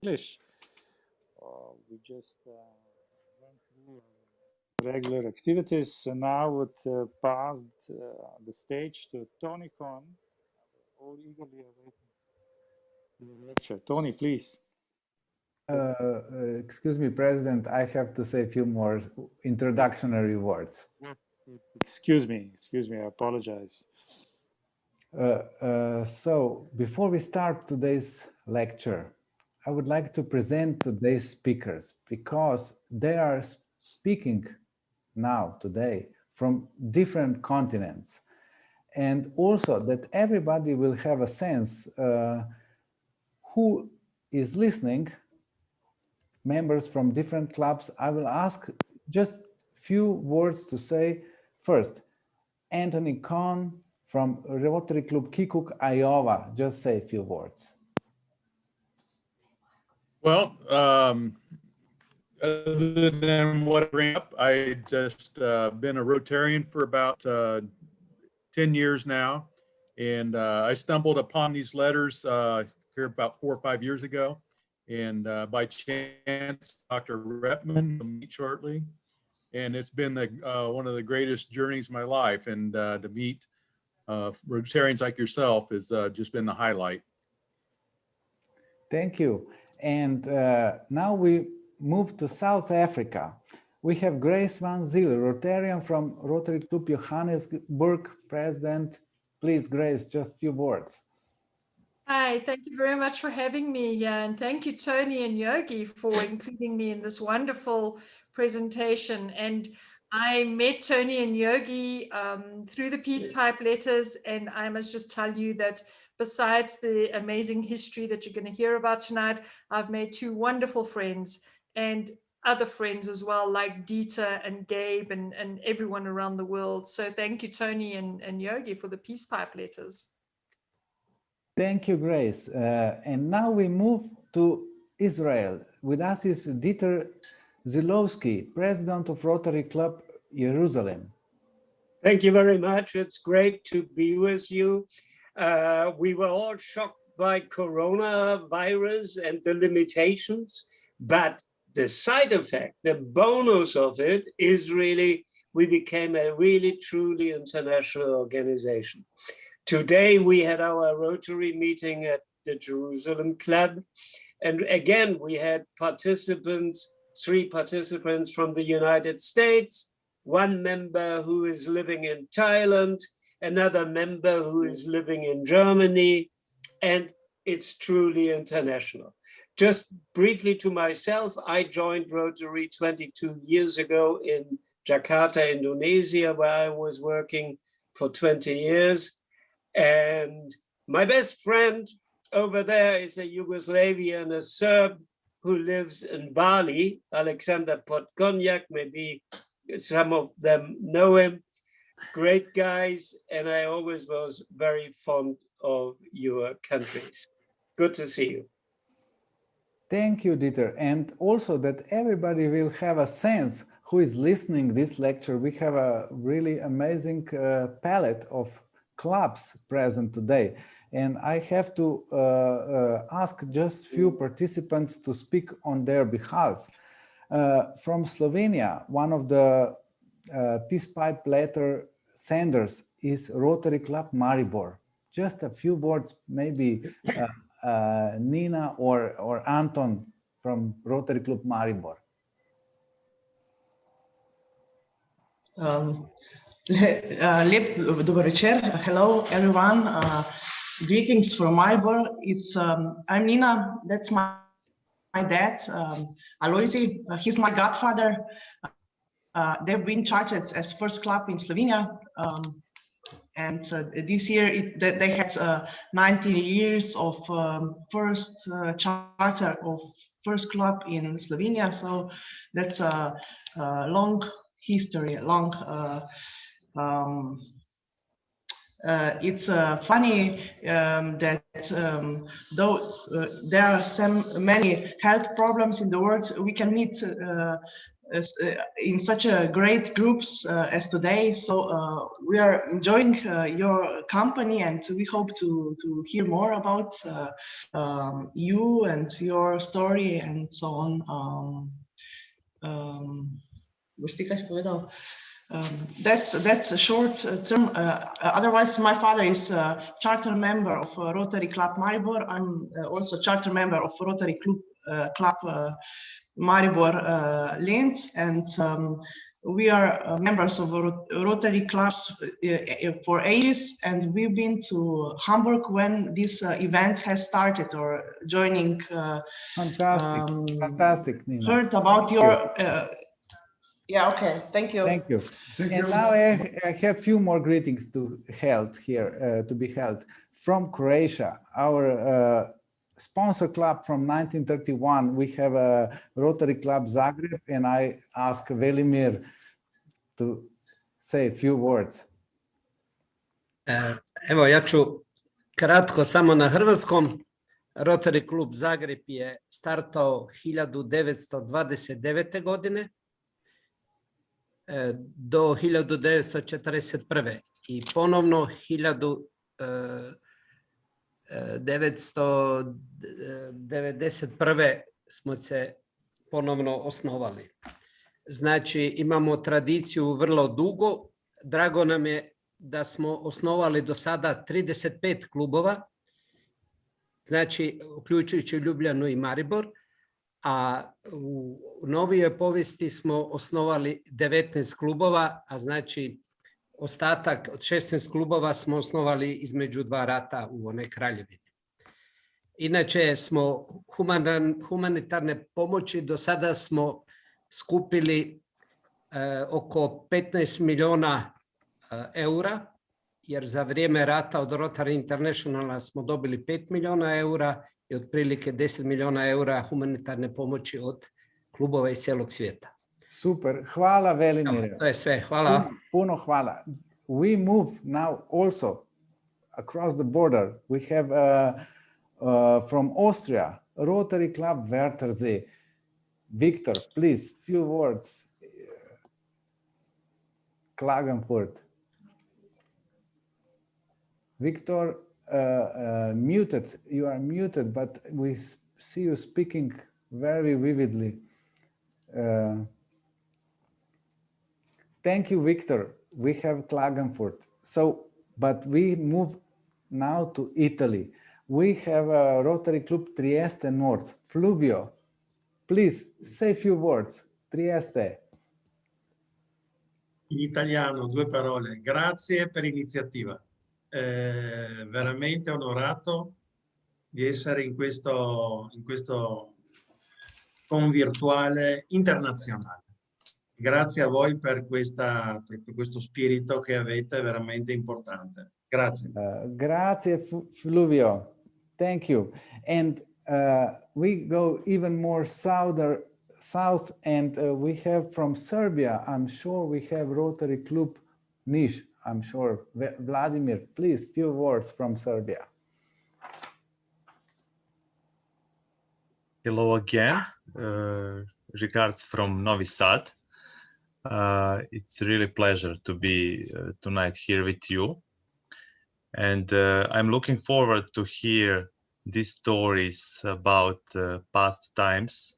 English. We just went through regular activities, and now would pass the stage to Tony Kohn, all eagerly awaiting the lecture. Tony, please. Excuse me, President, I have to say a few more introductory words. Excuse me, I apologize. So before we start today's lecture, I would like to present today's speakers because they are speaking now, today, from different continents. And also that everybody will have a sense who is listening, members from different clubs. I will ask just few words to say. First, Anthony Kohn from Rotary Club Keokuk, Iowa. Just say a few words. Well, other than what I bring up, I just been a Rotarian for about 10 years now. And I stumbled upon these letters here about 4 or 5 years ago. And by chance, Dr. Repman will meet shortly. And it's been one of the greatest journeys of my life. And to meet Rotarians like yourself has just been the highlight. Thank you. And now we move to South Africa. We have Grace van Ziel, Rotarian from Rotary Club Johannesburg, President. Please, Grace, just a few words. Hi, thank you very much for having me here, and thank you, Tony and Yogi, for including me in this wonderful presentation. And I met Tony and Yogi through the Petace-Pipe letters, and I must just tell you that besides the amazing history that you're going to hear about tonight, I've made 2 wonderful friends and other friends as well, like Dieter and Gabe and everyone around the world. So thank you, Tony and Yogi, for the Petace-Pipe letters. Thank you, Grace. And now we move to Israel. With us is Dieter Zielowski, President of Rotary Club Jerusalem. Thank you very much. It's great to be with you. We were all shocked by coronavirus and the limitations, but the side effect, the bonus of it is really, we became a really truly international organization. Today, we had our Rotary meeting at the Jerusalem Club. And again, we had participants, 3 participants from the United States, 1 member who is living in Thailand, another member who is living in Germany, and it's truly international. Just briefly to myself, I joined Rotary 22 years ago in Jakarta, Indonesia, where I was working for 20 years. And my best friend over there is a Yugoslavian, a Serb who lives in Bali, Alexander Potkonjak. Maybe some of them know him. Great guys, and I always was very fond of your countries. Good to see you. Thank you, Dieter. And also that everybody will have a sense who is listening this lecture. We have a really amazing palette of clubs present today. And I have to ask just few participants to speak on their behalf. From Slovenia, one of the Petace-Pipe letter senders is Rotary Club Maribor. Just a few words, maybe Nina or Anton from Rotary Club Maribor. Lep dober večer. Hello everyone. Greetings from Maribor. I'm Nina. That's my dad, Aloisi. He's my godfather. They've been chartered as first club in Slovenia. And this year they had 19 years of first charter of first club in Slovenia. So that's a long history, long it's funny that though there are so many health problems in the world, we can meet in such a great groups as today. So we are enjoying your company, and we hope to hear more about you and your story and so on. That's a short term. Otherwise, my father is a charter member of Rotary Club Maribor. I'm also charter member of Rotary Club Maribor Linz, and we are members of Rotary clubs for ages, and we've been to Hamburg when this event has started, or joining. Fantastic, fantastic, Nina. Heard about your. Yeah, okay, thank you. Thank you. And now I have few more greetings to be held from Croatia. Our sponsor club from 1931. We have a Rotary Club Zagreb, and I ask Velimir to say a few words. Evo, ja ću kratko samo na hrvatskom. Rotary Klub Zagreb je startao 1929. godine do 1941. I ponovno 1991. smo se ponovno osnovali. Znači, imamo tradiciju vrlo dugo. Drago nam je da smo osnovali do sada 35 klubova, znači uključujući Ljubljanu i Maribor, a u novijoj povijesti smo osnovali 19 klubova, a znači ostatak od 16 klubova smo osnovali između dva rata u onoj kraljevini. Inače smo humanitarne pomoći, do sada smo skupili oko 15 milijuna eura, jer za vrijeme rata od Rotary Internationala smo dobili 5 milijuna eura i otprilike 10 milijuna eura humanitarne pomoći od klubova iz cijelog svijeta. Super, hvala Velimir. To je sve, hvala. Puno hvala. We move now also across the border. We have from Austria, Rotary Club Wörthersee. Victor, please, few words. Klagenfurt. Victor, muted. You are muted, but we see you speaking very vividly. Thank you, Victor. We have Klagenfurt. So, but we move now to Italy. We have a Rotary Club Trieste North. Fluvio, please say a few words. Trieste. In italiano, due parole. Grazie per l'iniziativa. Veramente onorato di essere in questo con virtuale internazionale. Grazie a voi per questo spirito che avete, veramente importante. Grazie. Grazie, Fluvio. Thank you. And we go even more south, and we have from Serbia, I'm sure we have Rotary Club Niš. I'm sure. Vladimir, please, few words from Serbia. Hello again. Regards from Novi Sad. It's really a pleasure to be tonight here with you. And I'm looking forward to hear these stories about past times.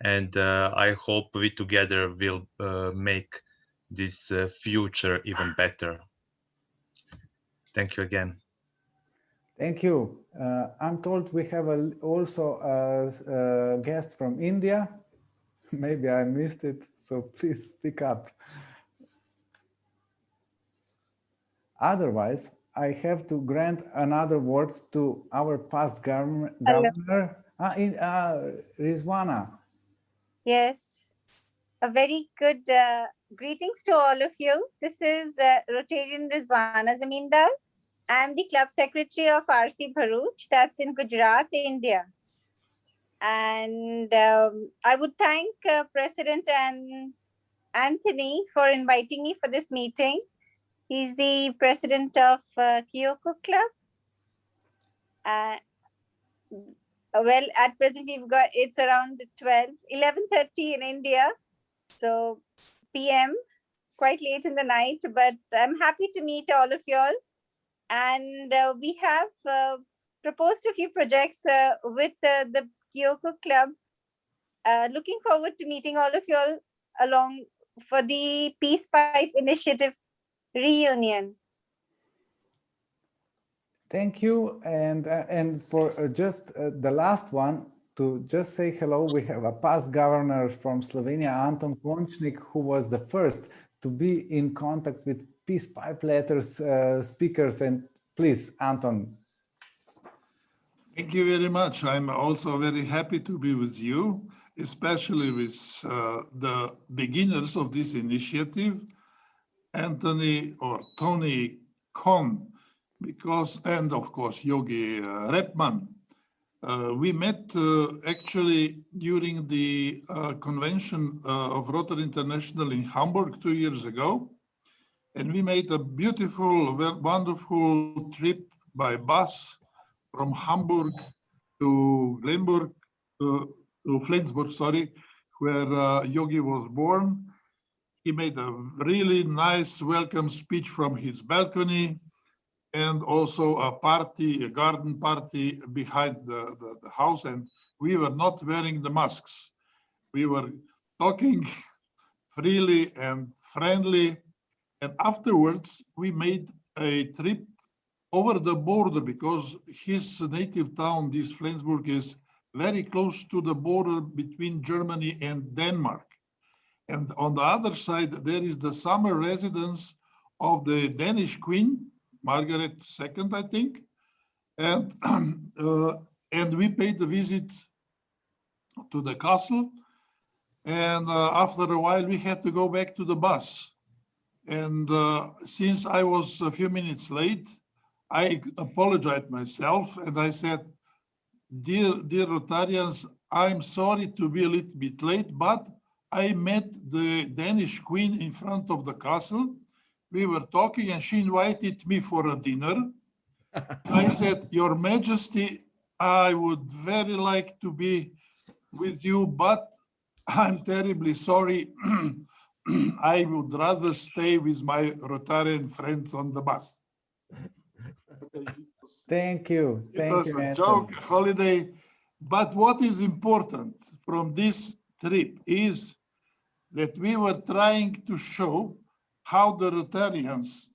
And I hope we together will make this future even better. Thank you again. Thank you. I'm told we have also a guest from India. Maybe I missed it, so please speak up. Otherwise, I have to grant another word to our past governor, Rizwana. Yes, a very good greetings to all of you. This is Rotarian Rizwana Zamindar. I'm the club secretary of RC Bharuch, that's in Gujarat, India. And I would thank President Anthony for inviting me for this meeting. He's the president of Keokuk Club. Well, at present it's around 11:30 in India. So PM, quite late in the night, but I'm happy to meet all of you all. And we have proposed a few projects with the Keokuk Club. Looking forward to meeting all of you all along for the Petace-Pipe initiative reunion. Thank you. And for just the last one, to just say hello, we have a past governor from Slovenia, Anton Končnik, who was the first to be in contact with Petace-Pipe letters speakers. And please, Anton. Thank you very much. I'm also very happy to be with you, especially with the beginners of this initiative, Anthony or Tony Kohn, and of course Yogi Repman. We met actually during the convention of Rotary International in Hamburg 2 years ago, and we made a beautiful, wonderful trip by bus from Hamburg to Flensburg, sorry, where Yogi was born. He made a really nice welcome speech from his balcony, and also a party, a garden party behind the house. And we were not wearing the masks. We were talking freely and friendly. And afterwards, we made a trip over the border because his native town, this Flensburg, is very close to the border between Germany and Denmark. And on the other side, there is the summer residence of the Danish queen, Margaret II, I think. And, and we paid a visit to the castle. And after a while, we had to go back to the bus. And since I was a few minutes late, I apologized myself and I said, dear Rotarians, I'm sorry to be a little bit late, but I met the Danish queen in front of the castle. We were talking and she invited me for a dinner. I said, Your Majesty, I would very like to be with you, but I'm terribly sorry. I would rather stay with my Rotarian friends on the bus. Thank you. It was a joke, holiday. But what is important from this trip is that we were trying to show how the Rotarians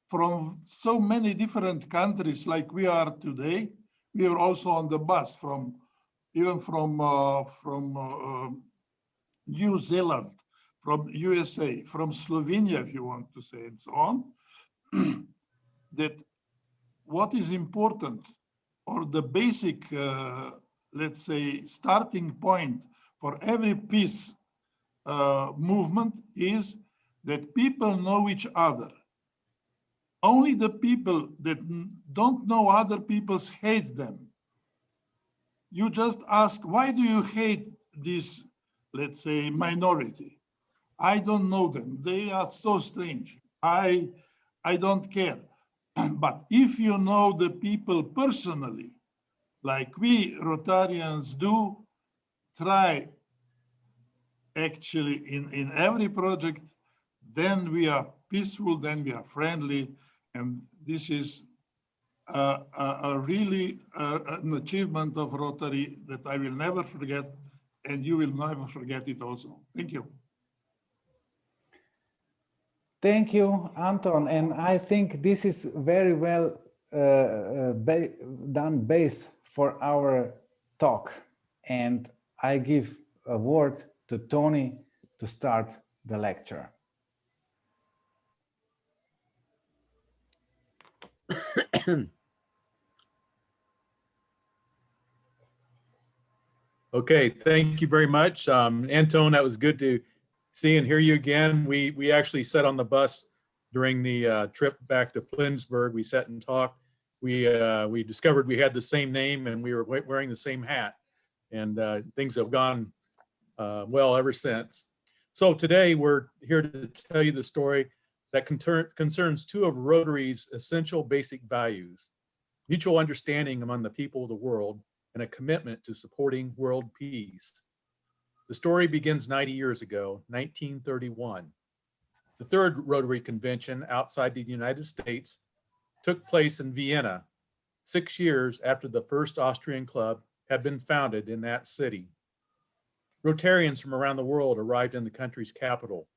from so many different countries like we are today, we were also on the bus even from New Zealand, from USA, from Slovenia, if you want to say, and so on, that what is important, or the basic, let's say, starting point for every peace movement is that people know each other. Only the people that don't know other people's hate them. You just ask, why do you hate this, let's say, minority? I don't know them. They are so strange. I don't care. But if you know the people personally, like we Rotarians do, try actually in every project, then we are peaceful, then we are friendly. And this is a really an achievement of Rotary that I will never forget, and you will never forget it also. Thank you. Thank you, Anton. And I think this is very well done base for our talk. And I give a word to Tony to start the lecture. Okay, thank you very much. Anton, that was good to see and hear you again. We actually sat on the bus during the trip back to Flensburg. We sat and talked. We discovered we had the same name and we were wearing the same hat, and things have gone well ever since. So today we're here to tell you the story that concerns two of Rotary's essential basic values: mutual understanding among the people of the world and a commitment to supporting world peace. The story begins 90 years ago, 1931. The third Rotary Convention outside the United States took place in Vienna, 6 years after the first Austrian club had been founded in that city. Rotarians from around the world arrived in the country's capital.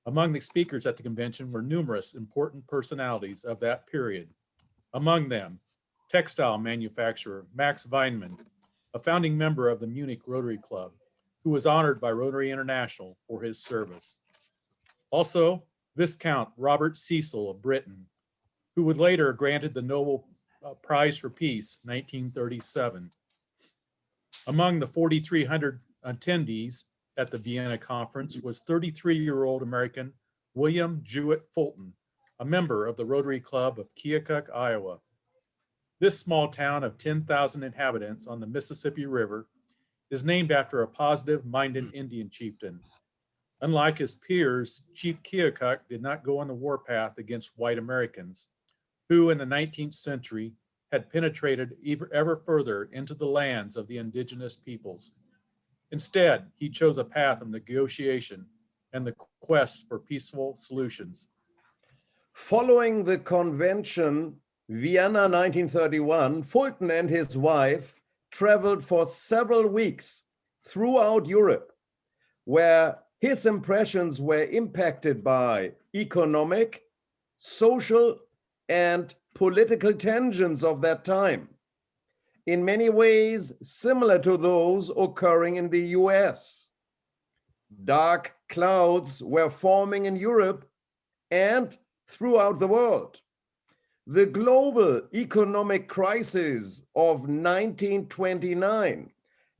Among the speakers at the convention were numerous important personalities of that period. Among them, textile manufacturer Max Weinmann, a founding member of the Munich Rotary Club, who was honored by Rotary International for his service. Also, Viscount Robert Cecil of Britain, who was later granted the Nobel Prize for Peace, 1937. Among the 4,300 attendees at the Vienna conference was 33-year-old American William Jewett Fulton, a member of the Rotary Club of Keokuk, Iowa. This small town of 10,000 inhabitants on the Mississippi River is named after a positive-minded Indian chieftain. Unlike his peers, Chief Keokuk did not go on the warpath against white Americans, who in the 19th century had penetrated ever further into the lands of the indigenous peoples. Instead, he chose a path of negotiation and the quest for peaceful solutions. Following the convention, Vienna 1931, Fulton and his wife traveled for several weeks throughout Europe, where his impressions were impacted by economic, social, and political tensions of that time, in many ways similar to those occurring in the US. Dark clouds were forming in Europe and throughout the world. The global economic crisis of 1929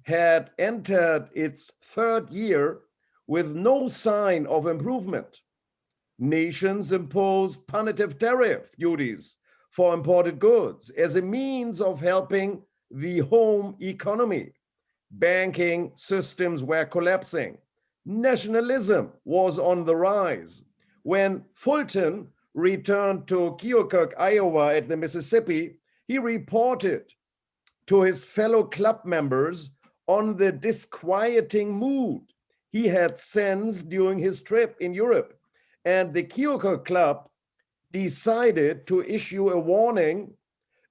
had entered its third year with no sign of improvement. Nations imposed punitive tariff duties for imported goods as a means of helping the home economy. Banking systems were collapsing. Nationalism was on the rise. When Fulton returned to Keokuk, Iowa at the Mississippi, he reported to his fellow club members on the disquieting mood he had sensed during his trip in Europe. And the Keokuk Club decided to issue a warning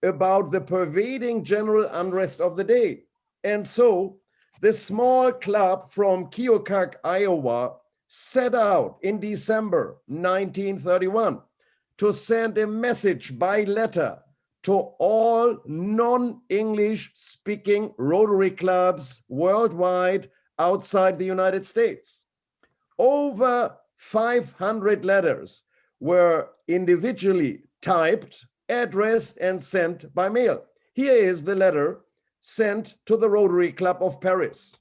about the pervading general unrest of the day. And so the small club from Keokuk, Iowa, set out in December 1931 to send a message by letter to all non-English speaking Rotary clubs worldwide outside the United States. Over 500 letters were individually typed, addressed, and sent by mail. Here is the letter sent to the Rotary Club of Paris.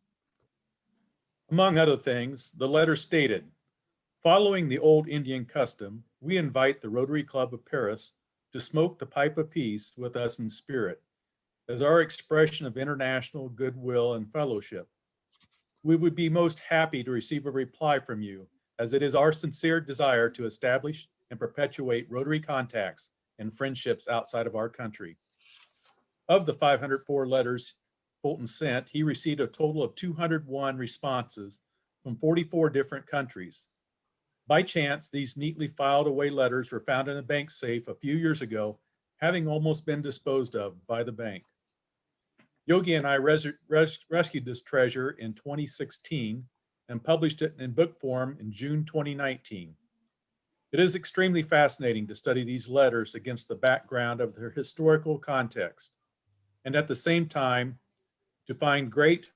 Among other things, the letter stated, "Following the old Indian custom, we invite the Rotary Club of Paris to smoke the pipe of peace with us in spirit, as our expression of international goodwill and fellowship. We would be most happy to receive a reply from you, as it is our sincere desire to establish and perpetuate Rotary contacts and friendships outside of our country." Of the 504 letters Fulton sent, he received a total of 201 responses from 44 different countries. By chance, these neatly filed away letters were found in a bank safe a few years ago, having almost been disposed of by the bank. Yogi and I rescued this treasure in 2016 and published it in book form in June 2019. It is extremely fascinating to study these letters against the background of their historical context, and at the same time, to find a great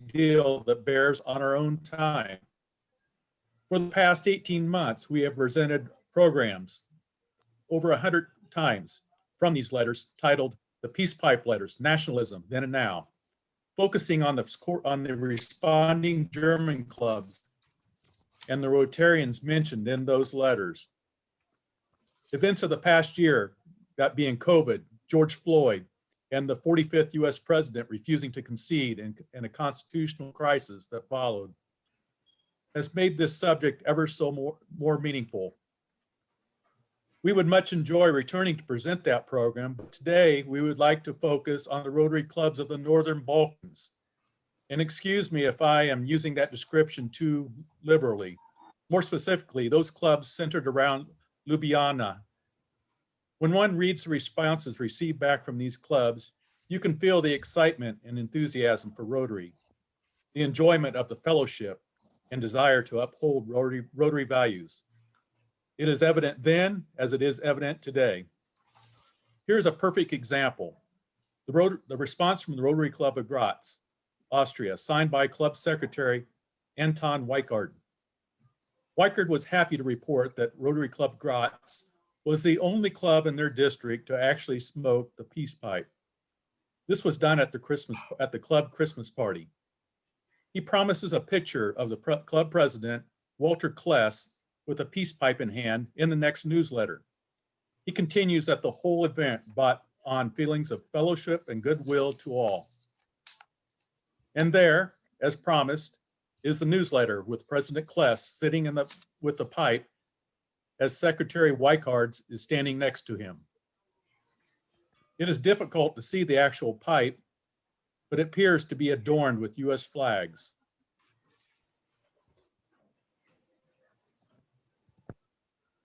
deal that bears on our own time. For the past 18 months, we have presented programs over 100 times from these letters titled The Peace-Pipe Letters, Nationalism, Then and Now, focusing on the responding German clubs and the Rotarians mentioned in those letters. Events of the past year, that being COVID, George Floyd, and the 45th US president refusing to concede and a constitutional crisis that followed, has made this subject ever so more meaningful. We would much enjoy returning to present that program, but today we would like to focus on the Rotary clubs of the Northern Balkans. And excuse me if I am using that description too liberally. More specifically, those clubs centered around Ljubljana. When one reads the responses received back from these clubs, you can feel the excitement and enthusiasm for Rotary, the enjoyment of the fellowship, and desire to uphold Rotary values. It is evident then as it is evident today. Here's a perfect example. The response from the Rotary Club of Graz, Austria, signed by Club Secretary Anton Weichard. Weichard was happy to report that Rotary Club Graz was the only club in their district to actually smoke the peace pipe. This was done at the club Christmas party. He promises a picture of the club president, Walter Kless, with a peace pipe in hand in the next newsletter. He continues that the whole event brought on feelings of fellowship and goodwill to all. And there, as promised, is the newsletter with President Kless sitting with the pipe as Secretary Weichard is standing next to him. It is difficult to see the actual pipe, but it appears to be adorned with US flags.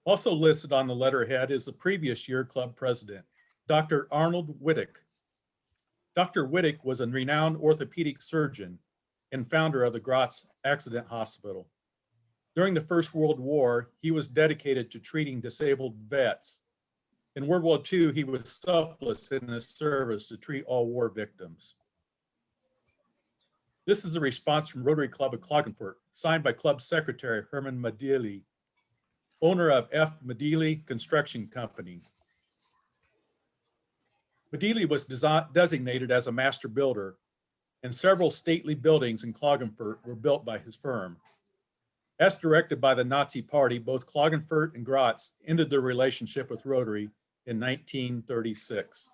Also listed on the letterhead is the previous year club president, Dr. Arnold Wittig. Dr. Wittig was a renowned orthopedic surgeon and founder of the Graz Accident Hospital. During the First World War, he was dedicated to treating disabled vets. In World War II, he was selfless in his service to treat all war victims. This is a response from Rotary Club of Klagenfurt, signed by Club Secretary Herman Madili, owner of F. Madili Construction Company. Madili was designated as a master builder, and several stately buildings in Klagenfurt were built by his firm. As directed by the Nazi Party, both Klagenfurt and Graz ended their relationship with Rotary in 1936.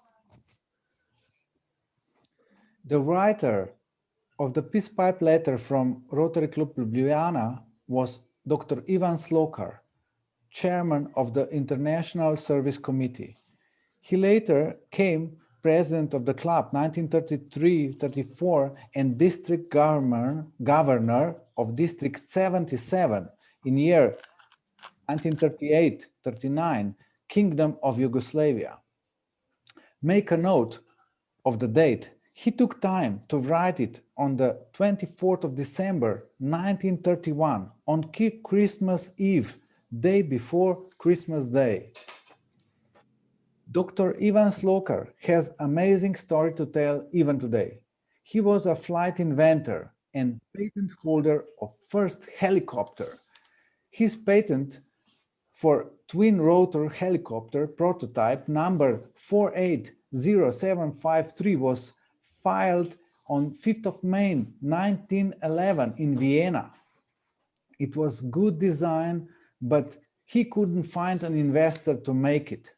The writer of the Peace Pipe letter from Rotary Club Ljubljana was Dr. Ivan Slokar, chairman of the International Service Committee. He later came president of the club 1933-34 and district governor of District 77 in year 1938-39, Kingdom of Yugoslavia. Make a note of the date. He took time to write it on the 24th of December 1931 on Christmas Eve, day before Christmas Day. Dr. Ivan Slokar has amazing story to tell even today. He was a flight inventor and patent holder of first helicopter. His patent for twin rotor helicopter prototype number 480753 was filed on 5th of May 1911 in Vienna. It was good design, but he couldn't find an investor to make it.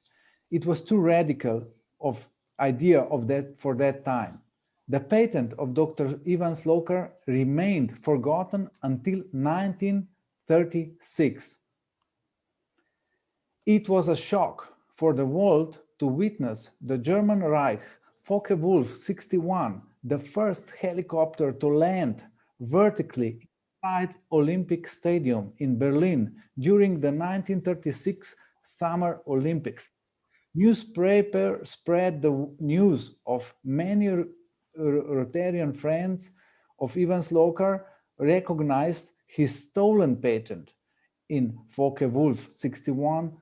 It was too radical of idea of that for that time. The patent of Dr. Ivan Slokar remained forgotten until 1936. It was a shock for the world to witness the German Reich Focke-Wulf 61, the first helicopter to land vertically inside Olympic Stadium in Berlin during the 1936 Summer Olympics. Newspaper spread the news of many Rotarian friends of Ivan Slokar recognized his stolen patent in Focke-Wulf 61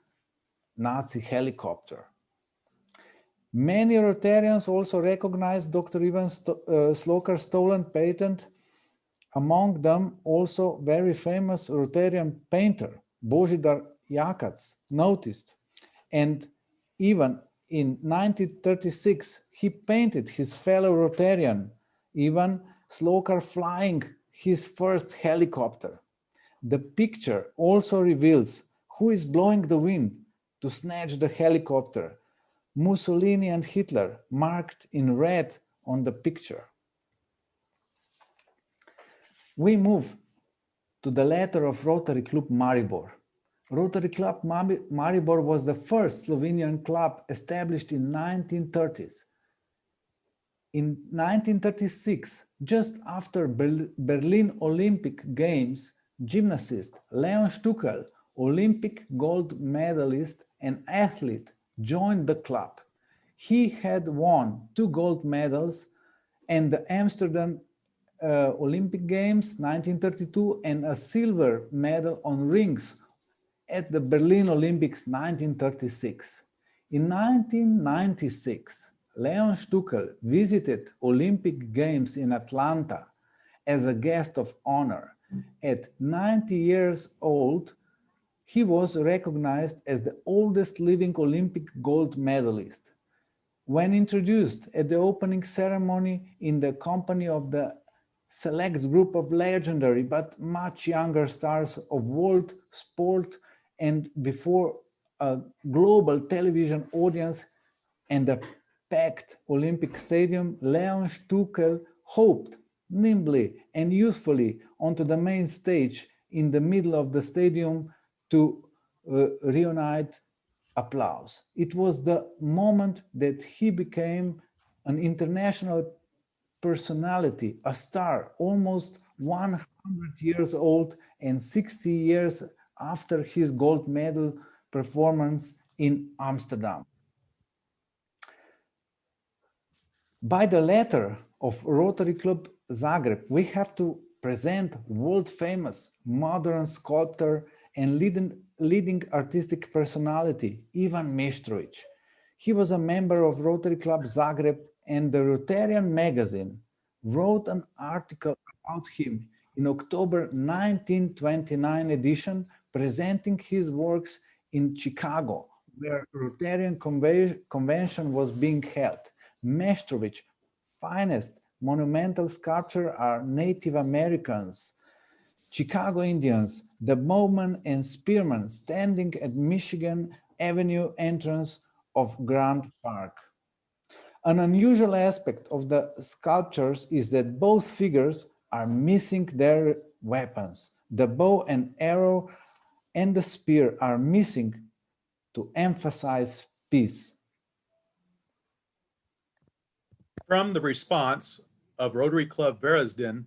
Nazi helicopter. Many Rotarians also recognized Dr. Ivan Slokar's stolen patent, among them also very famous Rotarian painter Božidar Jakac noticed, and even in 1936 he painted his fellow Rotarian Ivan Slokar flying his first helicopter. The picture also reveals who is blowing the wind to snatch the helicopter. Mussolini and Hitler marked in red on the picture. We move to to the letter of Rotary Club Maribor. Rotary Club Maribor was the first Slovenian club established in 1930s. In 1936, just after Berlin Olympic Games, gymnast Leon Stukel, Olympic gold medalist and athlete, joined the club. He had won 2 gold medals and the Amsterdam Olympic Games 1932 and a silver medal on rings at the Berlin Olympics 1936. In 1996, Leon Stukel visited Olympic Games in Atlanta as a guest of honor. At 90 years old, he was recognized as the oldest living Olympic gold medalist. When introduced at the opening ceremony in the company of the select group of legendary but much younger stars of world sport and before a global television audience and a packed Olympic stadium, Leon Stukel hopped nimbly and youthfully onto the main stage in the middle of the stadium to reunite applause. It was the moment that he became an international personality, a star, almost 100 years old and 60 years after his gold medal performance in Amsterdam. By the letter of Rotary Club Zagreb, we have to present world-famous modern sculptor and leading artistic personality, Ivan Mestroids. He was a member of Rotary Club Zagreb, and the Rotarian magazine wrote an article about him in October 1929 edition, presenting his works in Chicago, where Rotarian convention was being held. Mestroids' finest monumental sculpture are Native Americans, Chicago Indians, the Bowman and Spearman standing at Michigan Avenue entrance of Grant Park. An unusual aspect of the sculptures is that both figures are missing their weapons. The bow and arrow and the spear are missing to emphasize peace. From the response of Rotary Club Varaždin,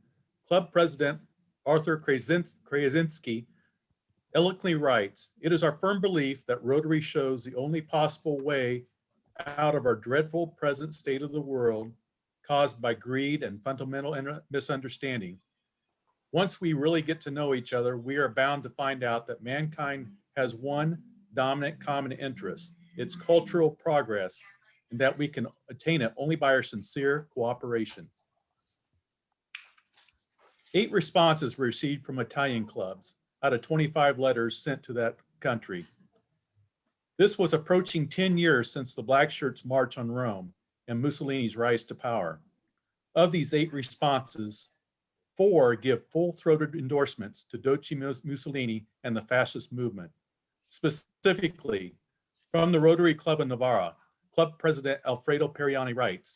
Club President Arthur Krasinski eloquently writes, "It is our firm belief that Rotary shows the only possible way out of our dreadful present state of the world caused by greed and fundamental misunderstanding. Once we really get to know each other, we are bound to find out that mankind has one dominant common interest, its cultural progress, and that we can attain it only by our sincere cooperation." 8 responses were received from Italian clubs out of 25 letters sent to that country. This was approaching 10 years since the Black Shirts' march on Rome and Mussolini's rise to power. Of these 8 responses, 4 give full-throated endorsements to Doce Mussolini and the fascist movement. Specifically, from the Rotary Club in Navarra, Club President Alfredo Periani writes,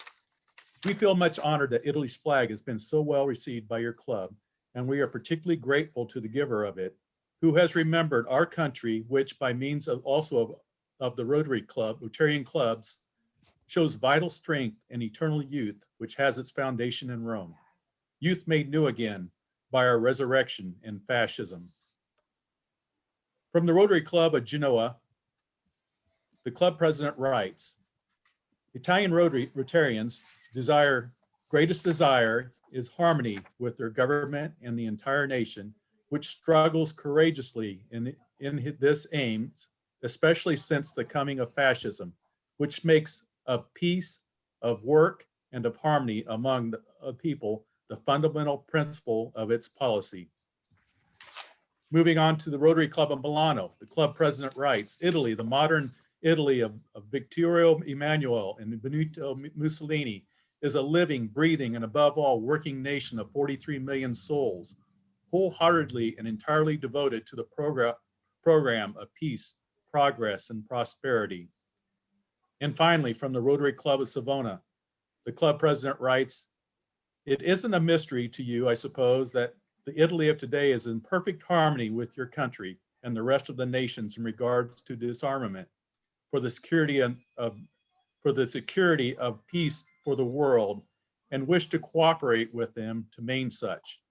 "We feel much honored that Italy's flag has been so well received by your club, and we are particularly grateful to the giver of it, who has remembered our country, which by means of the Rotary Club, Rotarian clubs, shows vital strength and eternal youth, which has its foundation in Rome. Youth made new again by our resurrection in fascism." From the Rotary Club of Genoa, the club president writes, "Italian Rotarians' greatest desire is harmony with their government and the entire nation, which struggles courageously in this aims, especially since the coming of fascism, which makes of peace, of work, and of harmony among the people the fundamental principle of its policy." Moving on to the Rotary Club of Milano, the club president writes, "Italy, the modern Italy of Vittorio Emanuele and Benito Mussolini, is a living, breathing, and above all, working nation of 43 million souls, wholeheartedly and entirely devoted to the program of peace, progress, and prosperity." And finally, from the Rotary Club of Savona, the club president writes, "It isn't a mystery to you, I suppose, that The Italy of today is in perfect harmony with your country and the rest of the nations in regards to disarmament, for the security of peace for the world, and wish to cooperate with them to maintain such.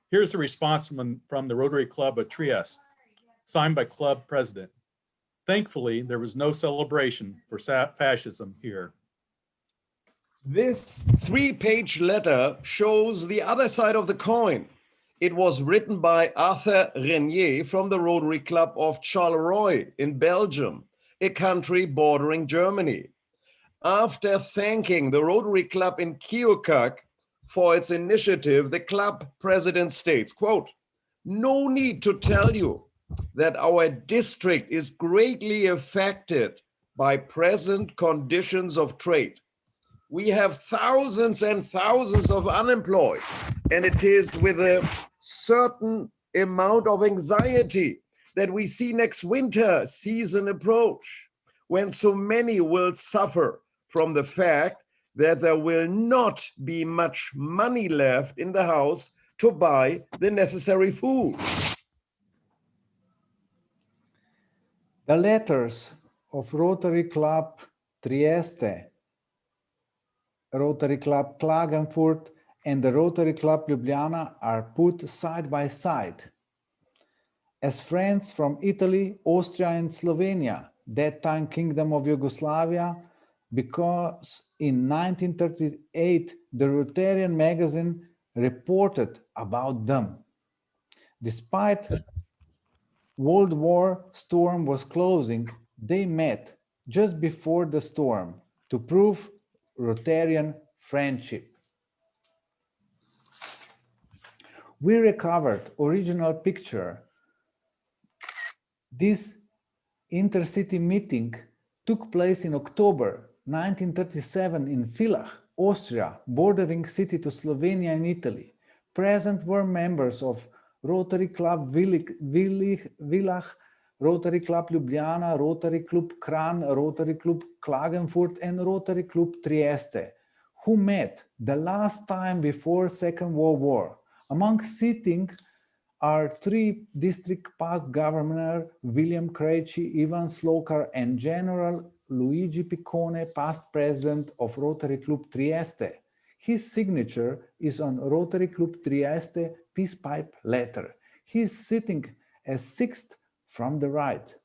Here's the response from the Rotary Club of Trieste, signed by club president. Thankfully, there was no celebration for fascism here. This 3-page letter shows the other side of the coin. It was written by Arthur Renier from the Rotary Club of Charleroi in Belgium, a country bordering Germany. After thanking the Rotary Club in Keokuk for its initiative, the club president states, quote, "No need to tell you that our district is greatly affected by present conditions of trade. We have thousands and thousands of unemployed, and it is with a certain amount of anxiety that we see next winter season approach, when so many will suffer from the fact that there will not be much money left in the house to buy the necessary food." The letters of Rotary Club Trieste, Rotary Club Klagenfurt, and the Rotary Club Ljubljana are put side by side. As friends from Italy, Austria, and Slovenia, that time Kingdom of Yugoslavia, because in 1938, the Rotarian magazine reported about them. Despite World War storm was closing, they met just before the storm to prove Rotarian friendship. We recovered original picture. This intercity meeting took place in October 1937 in Villach, Austria, bordering city to Slovenia and Italy. Present were members of Rotary Club Villach, Rotary Club Ljubljana, Rotary Club Kranj, Rotary Club Klagenfurt, and Rotary Club Trieste, who met the last time before Second World War. Among sitting are 3 district past governor William Krejci, Ivan Slokar, and General Luigi Piccone, past president of Rotary Club Trieste. His signature is on Rotary Club Trieste Petace-Pipe letter. He is sitting as 6th from the right.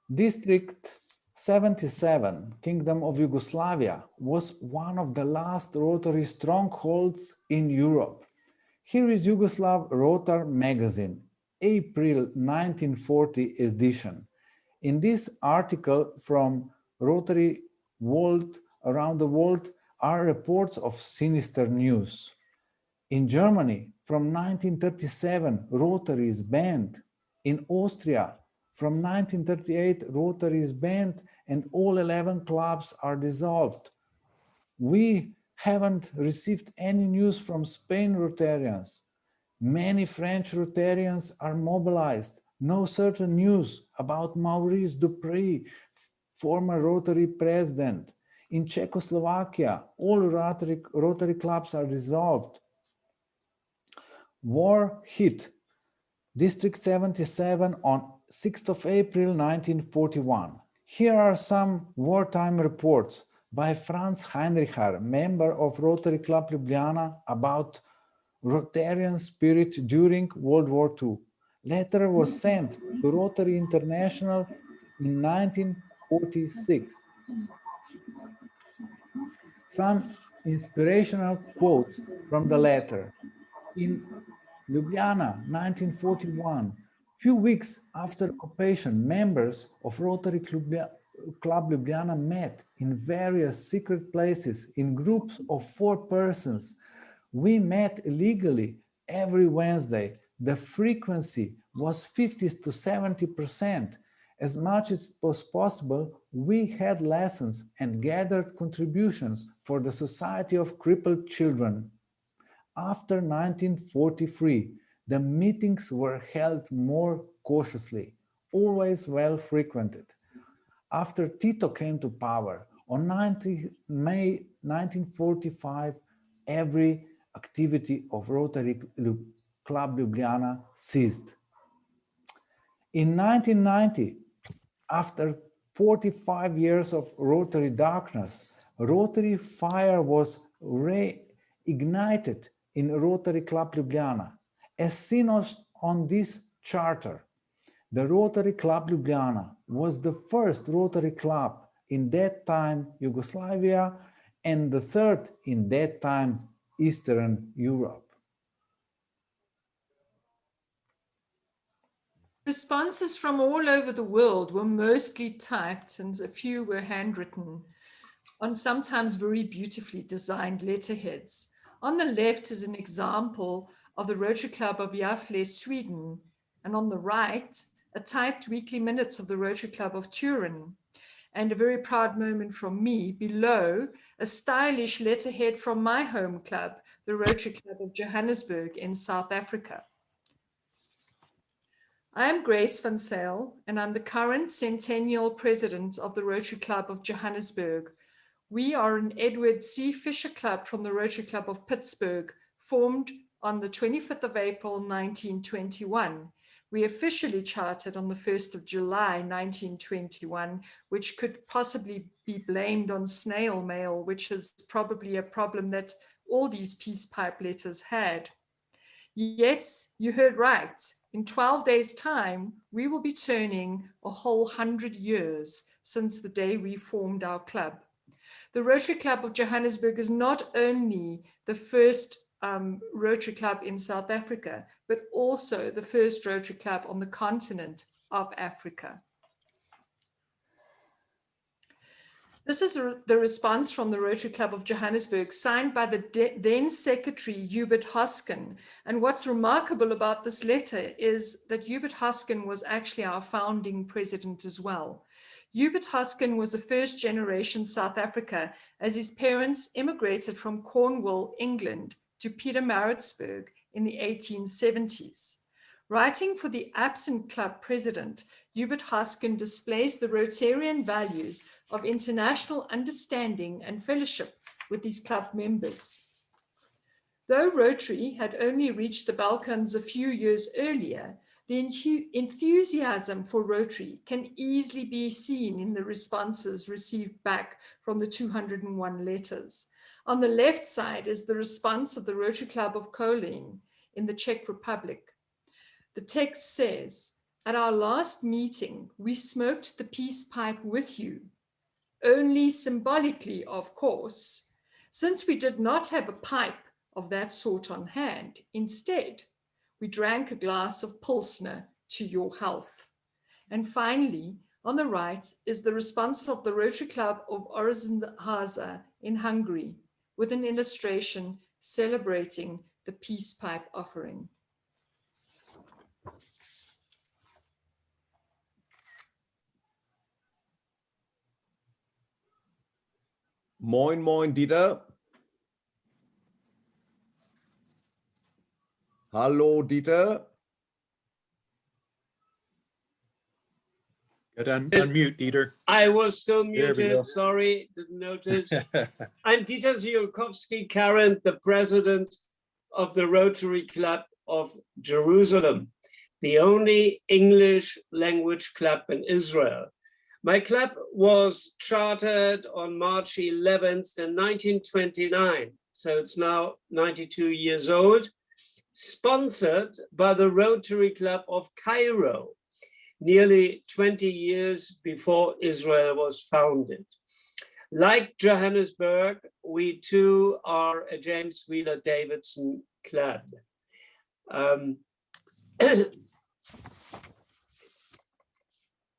District 77, Kingdom of Yugoslavia, was one of the last Rotary strongholds in Europe. Here is Yugoslav Rotar magazine, April 1940 edition. In this article from Rotary World around the world are reports of sinister news. In Germany, from 1937, Rotary is banned. In Austria, from 1938, Rotary is banned and all 11 clubs are dissolved. We haven't received any news from Spain Rotarians. Many French Rotarians are mobilized. No certain news about Maurice Dupré, former Rotary president. In Czechoslovakia, all Rotary clubs are dissolved. War hit District 77 on 6th of April 1941. Here are some wartime reports by Franz Heinricher, member of Rotary Club Ljubljana, about Rotarian spirit during World War II. Letter was sent to Rotary International in 1946. Some inspirational quotes from the letter. In Ljubljana, 1941, few weeks after occupation, members of Rotary Club Ljubljana met in various secret places in groups of 4 persons. We met illegally every Wednesday. The frequency was 50 to 70%. As much as was possible, we had lessons and gathered contributions for the Society of Crippled Children. After 1943, the meetings were held more cautiously, always well frequented. After Tito came to power, on 19 May 1945, every activity of Rotary Club Ljubljana ceased. In 1990, after 45 years of Rotary darkness, Rotary fire was reignited in Rotary Club Ljubljana. As seen on this charter, the Rotary Club Ljubljana was the first Rotary club in that time Yugoslavia and the third in that time Eastern Europe. Responses from all over the world were mostly typed and a few were handwritten on sometimes very beautifully designed letterheads. On the left is an example of the Rotary Club of Gävle, Sweden, and on the right, a typed weekly minutes of the Rotary Club of Turin. And a very proud moment from me, below, a stylish letterhead from my home club, the Rotary Club of Johannesburg in South Africa. I am Grace van Zyl, and I'm the current centennial president of the Rotary Club of Johannesburg. We are an Edward C. Fisher Club from the Rotary Club of Pittsburgh, formed on the 25th of April, 1921. We officially chartered on the 1st of July, 1921, which could possibly be blamed on snail mail, which is probably a problem that all these peace pipe letters had. Yes, you heard right. In 12 days' time, we will be turning a whole 100 years since the day we formed our club. The Rotary Club of Johannesburg is not only the first Rotary Club in South Africa, but also the first Rotary Club on the continent of Africa. This is the response from the Rotary Club of Johannesburg, signed by the then Secretary Jewett Fulton. And what's remarkable about this letter is that Jewett Fulton was actually our founding president as well. Jewett Fulton was a first-generation South Africa, as his parents immigrated from Cornwall, England, to Pietermaritzburg in the 1870s. Writing for the absent club president, Jewett Fulton displays the Rotarian values of international understanding and fellowship with his club members. Though Rotary had only reached the Balkans a few years earlier, the enthusiasm for Rotary can easily be seen in the responses received back from the 201 letters. On the left side is the response of the Rotary Club of Kolín in the Czech Republic. The text says, "At our last meeting, we smoked the peace pipe with you, only symbolically, of course, since we did not have a pipe of that sort on hand. Instead, we drank a glass of Pilsner to your health." And finally, on the right is the response of the Rotary Club of Orszínháza in Hungary, with an illustration celebrating the peace pipe offering. Moin, moin, Dieter. Hallo, Dieter. Got to unmute, Dieter. I was still There we go. muted, sorry, didn't notice. I'm Dieter Zielowski, current the president of the Rotary Club of Jerusalem, the only English language club in Israel. My club was chartered on March 11th in 1929, so it's now 92 years old, sponsored by the Rotary Club of Cairo, nearly 20 years before Israel was founded. Like Johannesburg, we too are a James Wheeler Davidson club.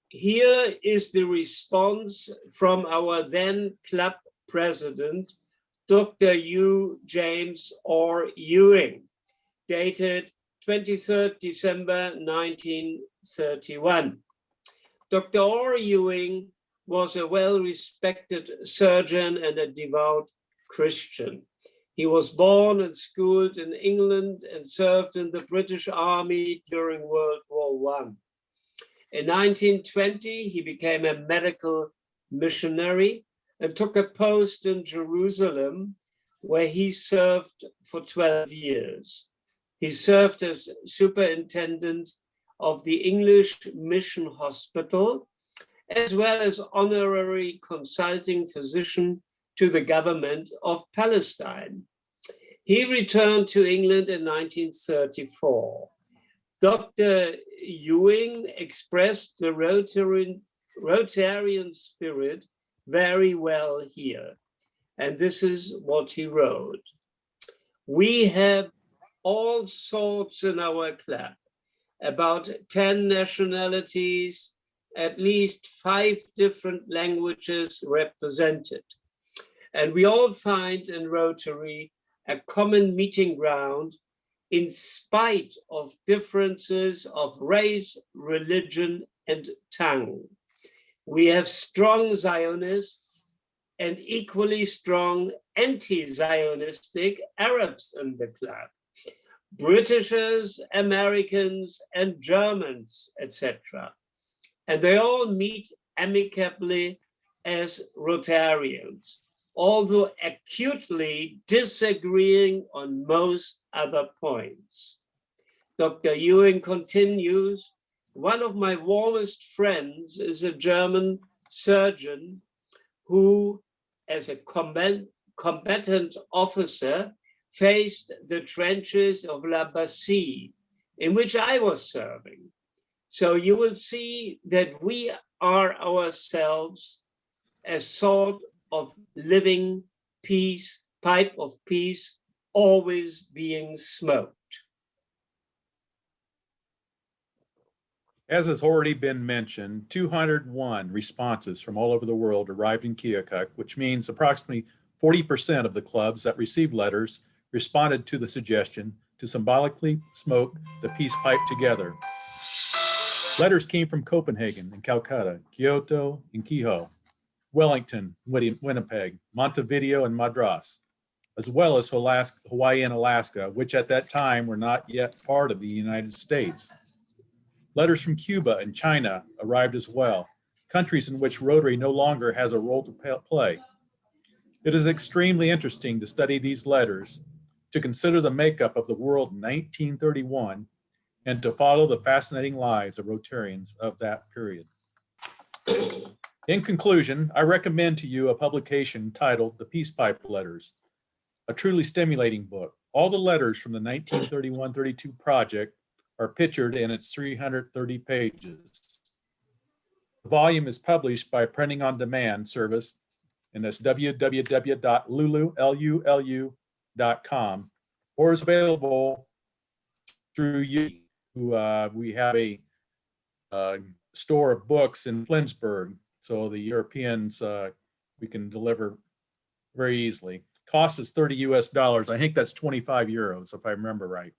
Here is the response from our then club president, Dr. Hugh James R. Ewing, dated 23rd December 1931. Dr. R. Ewing was a well-respected surgeon and a devout Christian. He was born and schooled in England and served in the British Army during World War I. In 1920, he became a medical missionary and took a post in Jerusalem, where he served for 12 years. He served as superintendent of the English Mission Hospital, as well as honorary consulting physician to the government of Palestine. He returned to England in 1934. Dr. Ewing expressed the Rotarian spirit very well here. And this is what he wrote. We have all sorts in our club, about 10 nationalities, at least 5 different languages represented. And we all find in Rotary a common meeting ground in spite of differences of race, religion, and tongue. We have strong Zionists and equally strong anti-Zionistic Arabs in the club, Britishers, Americans, and Germans, etc. And they all meet amicably as Rotarians, although acutely disagreeing on most other points. Dr. Ewing continues, one of my warmest friends is a German surgeon who, as a combatant officer, faced the trenches of La Bassée, in which I was serving. So you will see that we are ourselves a sort of living peace, pipe of peace, always being smoked. As has already been mentioned, 201 responses from all over the world arrived in Keokuk, which means approximately 40% of the clubs that received letters responded to the suggestion to symbolically smoke the peace pipe together. Letters came from Copenhagen and Calcutta, Kyoto and Kehoe, Wellington, Winnipeg, Montevideo, and Madras, as well as Hawaii and Alaska, which at that time were not yet part of the United States. Letters from Cuba and China arrived as well, countries in which Rotary no longer has a role to play. It is extremely interesting to study these letters, to consider the makeup of the world in 1931, and to follow the fascinating lives of Rotarians of that period. In conclusion, I recommend to you a publication titled The Peace-Pipe Letters, a truly stimulating book. All the letters from the 1931-32 project are pictured in its 330 pages. The volume is published by Printing on Demand service, and that's www.lulu.com, or is available through you. We have a store of books in Flensburg, so the Europeans, we can deliver very easily. Cost is $30 US. I think that's 25 euros, if I remember right.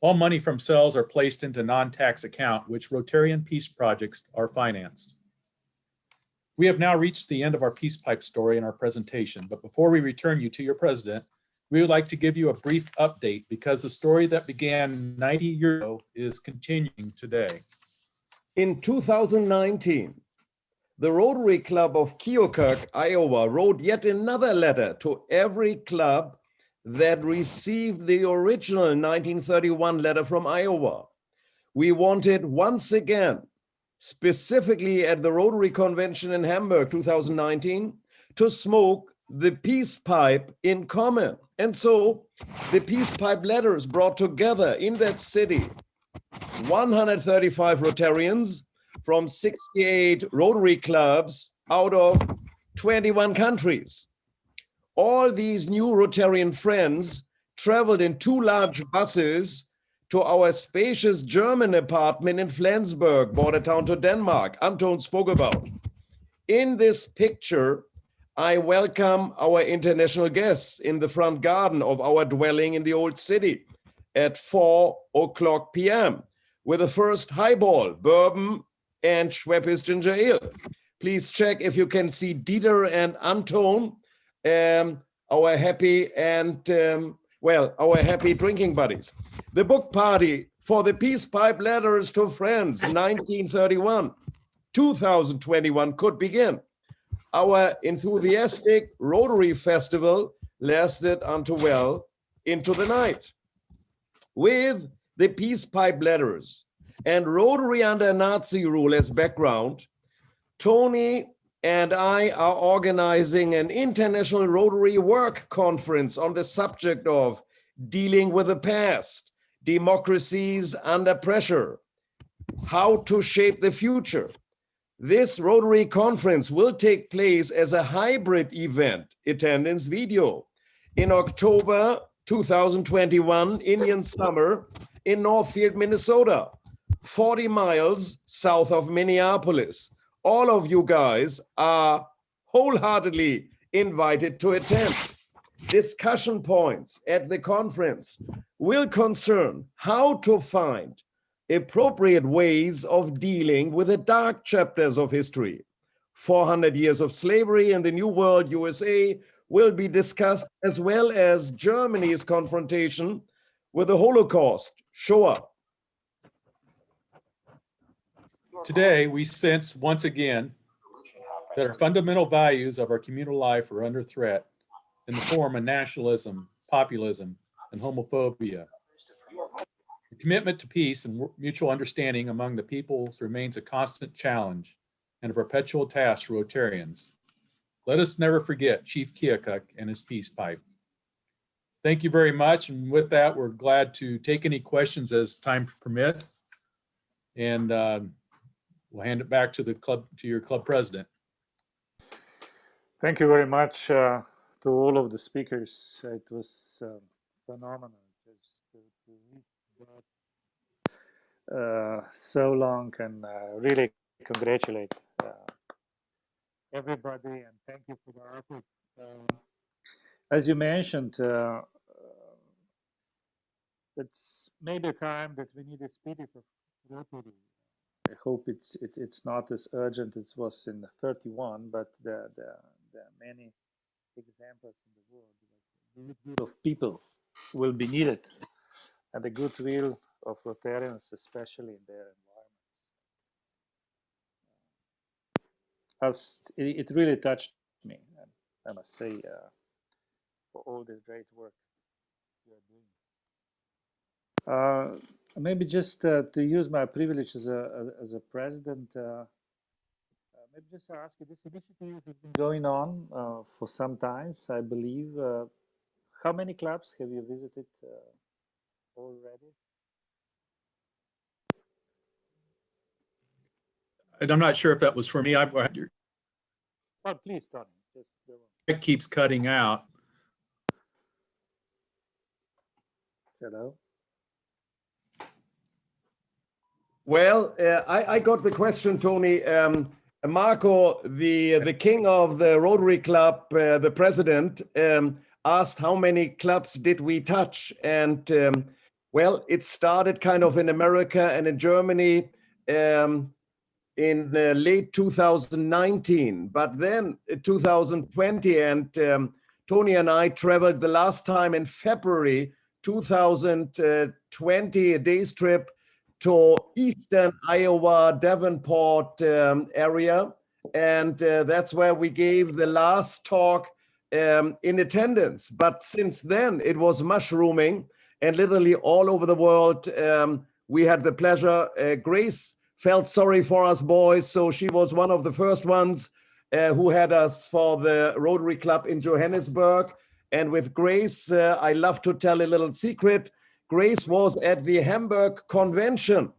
All money from sales are placed into non-tax account, which Rotarian peace projects are financed. We have now reached the end of our peace pipe story in our presentation, but before we return you to your president, we would like to give you a brief update because the story that began 90 years ago is continuing today. In 2019, the Rotary Club of Keokuk, Iowa, wrote yet another letter to every club that received the original 1931 letter from Iowa. We wanted once again, specifically at the Rotary Convention in Hamburg 2019, to smoke the peace pipe in common. And so the peace pipe letters brought together in that city 135 Rotarians from 68 Rotary clubs out of 21 countries. All these new Rotarian friends traveled in 2 large buses to our spacious German apartment in Flensburg, border town to Denmark, Anton spoke about. In this picture, I welcome our international guests in the front garden of our dwelling in the old city at 4:00 p.m. with the first highball, bourbon and Schweppes ginger ale. Please check if you can see Dieter and Anton, our happy drinking buddies. The book party for the Peace Pipe Letters to Friends, 1931, 2021 could begin. Our enthusiastic Rotary Festival lasted until well into the night. With the peace pipe letters and Rotary under Nazi rule as background, Tony and I are organizing an international Rotary work conference on the subject of dealing with the past, democracies under pressure, how to shape the future. This Rotary conference will take place as a hybrid event, attendance video, in October 2021, Indian summer, in Northfield, Minnesota, 40 miles south of Minneapolis. All of you guys are wholeheartedly invited to attend. Discussion points at the conference will concern how to find appropriate ways of dealing with the dark chapters of history. 400 years of slavery in the New World USA will be discussed, as well as Germany's confrontation with the Holocaust, Shoah. Today, we sense once again that our fundamental values of our communal life are under threat in the form of nationalism, populism, and homophobia. The commitment to peace and mutual understanding among the peoples remains a constant challenge and a perpetual task for Rotarians. Let us never forget Chief Keokuk and his peace pipe. Thank you very much. And with that, we're glad to take any questions as time permits. And we'll hand it back to the club, to your club president. Thank you very much to all of the speakers. It was phenomenal to read that so long, and really congratulate everybody, and thank you for the effort. As you mentioned, it's maybe a time that we need a spirit of Rotary. I hope it's not as urgent as it was in 31, but there are many examples in the world. The goodwill of people will be needed, and the goodwill of Rotarians, especially in their environments. It really touched me, I must say, for all this great work you are doing. Maybe just to use my privilege as a president, maybe just ask you, this initiative has been going on for some time, I believe. How many clubs have you visited already? And I'm not sure if that was for me. Oh, please, Tony. Just go on. It keeps cutting out. Hello. Well, I got the question, Tony. Marco, the king of the Rotary Club, the president, asked how many clubs did we touch? And well, it started kind of in America and in Germany in late 2019, but then 2020, and Tony and I traveled the last time in February 2020, a day's trip to eastern Iowa, Davenport area. And that's where we gave the last talk in attendance. But since then, it was mushrooming, and literally all over the world, we had the pleasure. Grace felt sorry for us boys, so she was one of the first ones who had us for the Rotary Club in Johannesburg. And with Grace, I love to tell a little secret. Grace was at the Hamburg Convention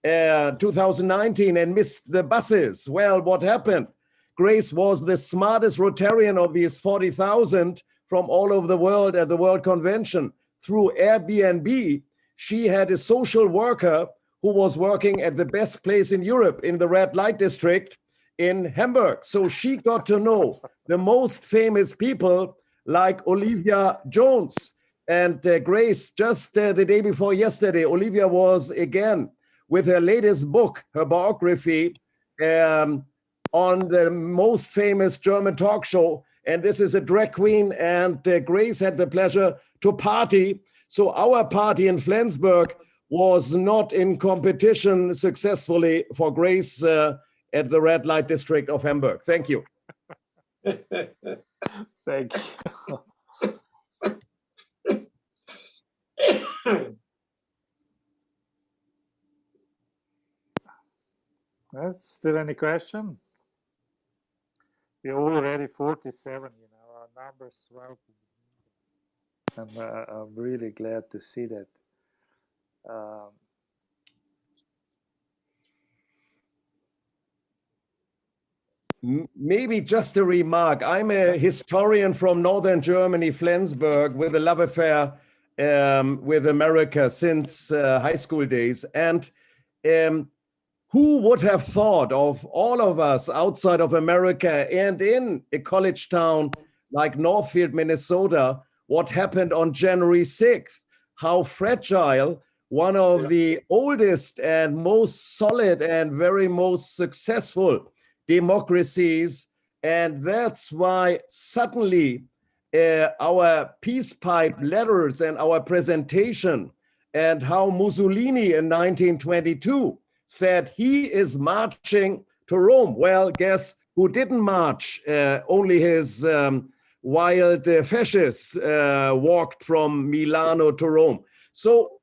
2019 and missed the buses. Well, what happened? Grace was the smartest Rotarian of these 40,000 from all over the world at the World Convention. Through Airbnb, she had a social worker who was working at the best place in Europe, in the red light district in Hamburg. So she got to know the most famous people like Olivia Jones. And Grace, just the day before yesterday, Olivia was again with her latest book, her biography, on the most famous German talk show. And this is a drag queen, and Grace had the pleasure to party. So our party in Flensburg was not in competition successfully for Grace at the red light district of Hamburg. Thank you. Thank you. Still any question? We're already 47, you know, our numbers swell. And I'm really glad to see that. Maybe just a remark. I'm a historian from northern Germany, Flensburg, with a love affair with America since high school days. And who would have thought of all of us outside of America and in a college town like Northfield, Minnesota, what happened on January 6th? How fragile one of the oldest and most solid and very most successful democracies. And that's why suddenly our peace pipe letters and our presentation and how Mussolini in 1922 said he is marching to Rome. Well, guess who didn't march? Only his wild fascists walked from Milano to Rome. So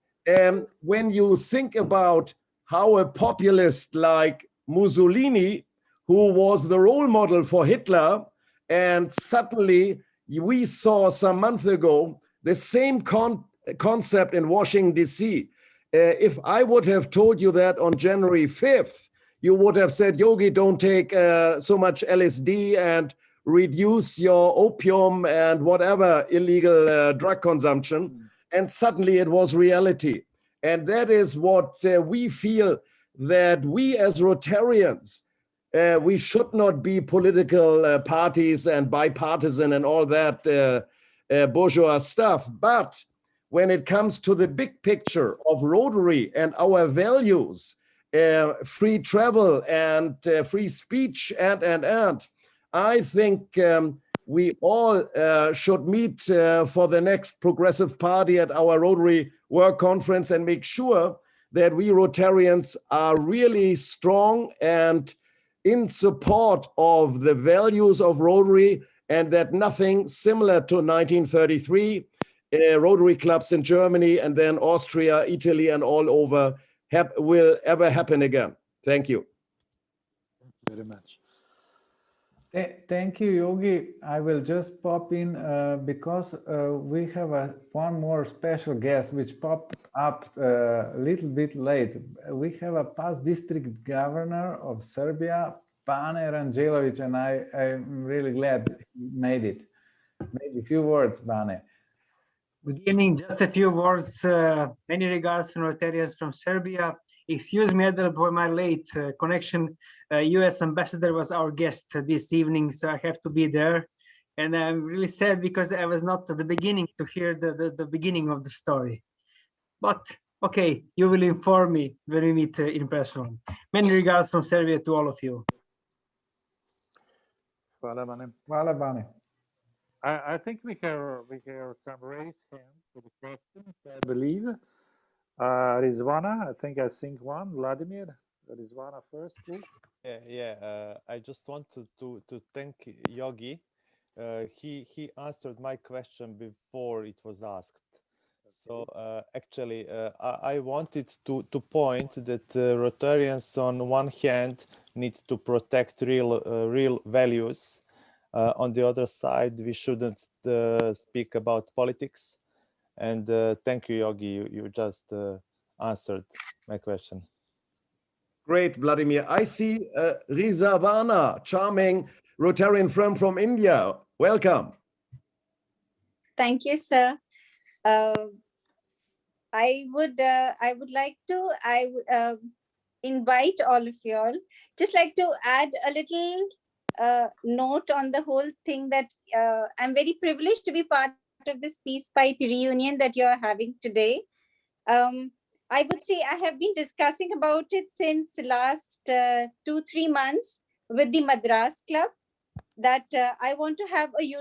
when you think about how a populist like Mussolini, who was the role model for Hitler, and suddenly we saw some month ago the same concept in Washington, D.C. If I would have told you that on January 5th, you would have said, Yogi, don't take so much LSD and reduce your opium and whatever illegal drug consumption. And suddenly it was reality. And that is what we feel, that we as Rotarians, we should not be political parties and bipartisan and all that bourgeois stuff. But when it comes to the big picture of Rotary and our values, free travel and free speech and, I think we all should meet for the next Progressive Party at our Rotary Work Conference and make sure that we Rotarians are really strong and in support of the values of Rotary, and that nothing similar to 1933 Rotary clubs in Germany and then Austria, Italy, and all over will ever happen again. Thank you. Thank you very much. Thank you, Yogi. I will just pop in because we have one more special guest which popped up a little bit late. We have a past district governor of Serbia, Bane Ranđelović, and I'm really glad he made it. Maybe a few words, Bane. Good evening, just a few words. Many regards from Rotarians from Serbia. Excuse me, Adel, for my late connection. US ambassador was our guest this evening, so I have to be there. And I'm really sad because I was not at the beginning to hear the beginning of the story. But okay, you will inform me when we meet in person. Many regards from Serbia to all of you. Hvala, Bane. Hvala, Bane. I think we have some raised hands for the questions, I believe. Rizvana, I think I sing one. Vladimir, Rizvana first, please. I just wanted to thank Yogi. He answered my question before it was asked. So actually, I wanted to point that Rotarians, on one hand, need to protect real values. On the other side, we shouldn't speak about politics. And thank you, Yogi. You just answered my question. Great, Vladimir. I see Rizvana, charming Rotarian friend from India. Welcome. Thank you, sir. I would like to invite all of you all. Just like to add a little note on the whole thing that I'm very privileged to be part of this Peace Pipe reunion that you're having today. I would say I have been discussing about it since last 2-3 months with the Madras Club, that I want to have a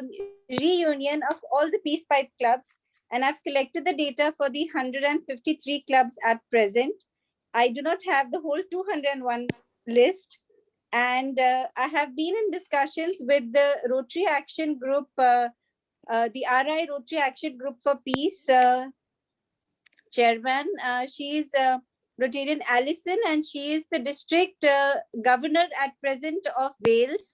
reunion of all the Peace Pipe clubs, and I've collected the data for the 153 clubs at present. I do not have the whole 201 list, and I have been in discussions with the Rotary Action Group, the RI Rotary Action Group for Peace chairman. She's Rotarian Alison, and she is the district governor at present of Wales.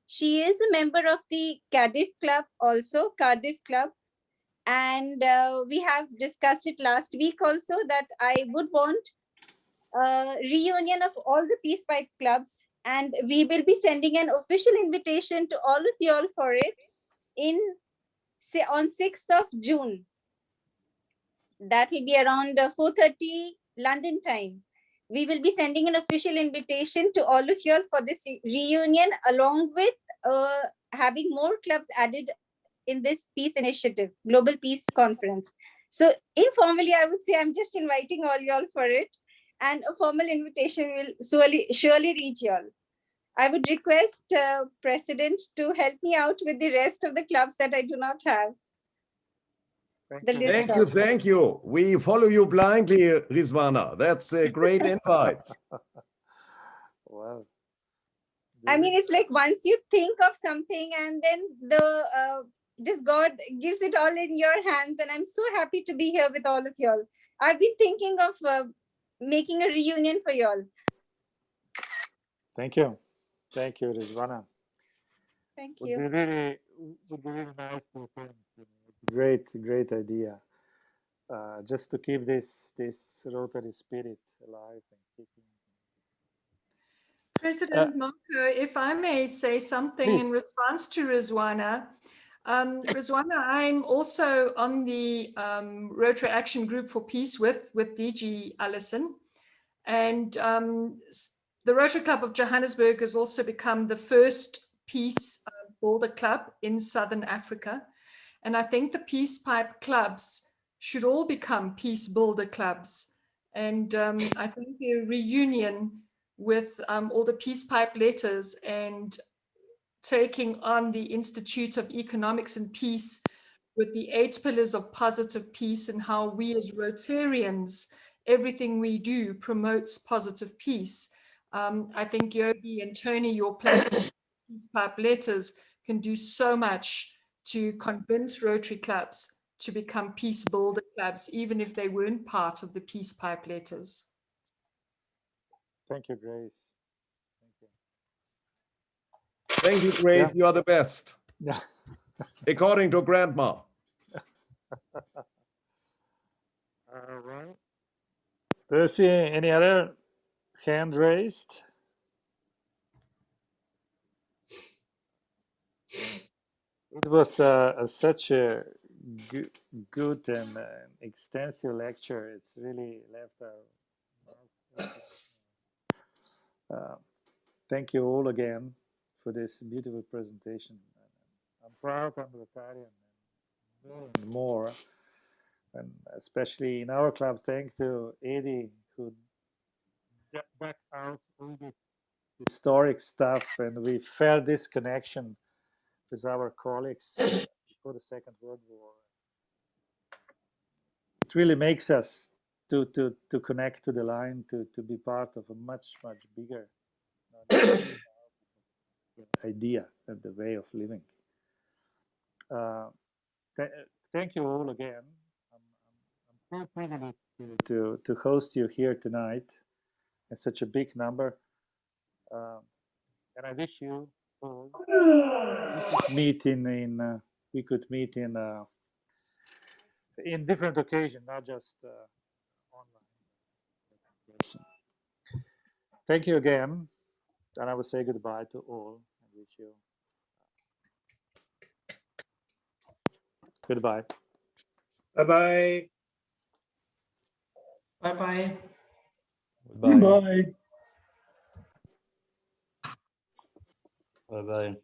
She is a member of the Cardiff Club also, Cardiff Club. And we have discussed it last week also that I would want a reunion of all the Peace-Pipe clubs, and we will be sending an official invitation to all of you all for it on 6th of June. That will be around 4:30 London time. We will be sending an official invitation to all of you all for this reunion, along with having more clubs added in this peace initiative, Global Peace Conference. So informally, I would say I'm just inviting all y'all for it, and a formal invitation will surely reach y'all. I would request President to help me out with the rest of the clubs that I do not have. Thank you. We follow you blindly, Rizwana. That's a great invite. Wow. I mean, it's like once you think of something and then just God gives it all in your hands. And I'm so happy to be here with all of y'all. I've been thinking of making a reunion for y'all. Thank you. Thank you, Rizwana. Thank you. Would be really nice to attend. Great idea. Just to keep this Rotary spirit alive and keeping. President Marco, if I may say something Please. in response to Rizwana. Rizwana, I'm also on the Rotary Action Group for Peace with DG Alison. And the Rotary Club of Johannesburg has also become the first peace builder club in Southern Africa. And I think the Peace-Pipe clubs should all become peace builder clubs. And I think the reunion with all the Peace-Pipe letters and taking on the Institute of Economics and Peace with the 8 pillars of positive peace and how we as Rotarians, everything we do promotes positive peace. I think Yogi and Tony, your platform, Peace-Pipe letters, can do so much to convince Rotary clubs to become peace builder clubs, even if they weren't part of the Peace-Pipe letters. Thank you, Grace. Thank you, Grace. Yeah. You are the best. Yeah. According to Grandma. Right. Percy, any other hand raised? It was such a good and extensive lecture. It's really left our thank you all again for this beautiful presentation. I'm proud I'm Rotarian and more, and especially in our club, thanks to Eddie who back out all the historic stuff, and we felt this connection with our colleagues for the Second World War. It really makes us to connect to the line, to be part of a much bigger idea and the way of living. Thank you all again. I'm so privileged to host you here tonight in such a big number. And I wish you all we could meet in different occasions, not just online. Thank you again, and I will say goodbye to all and wish you goodbye. Bye-bye. Bye-bye. Bye. Bye-bye.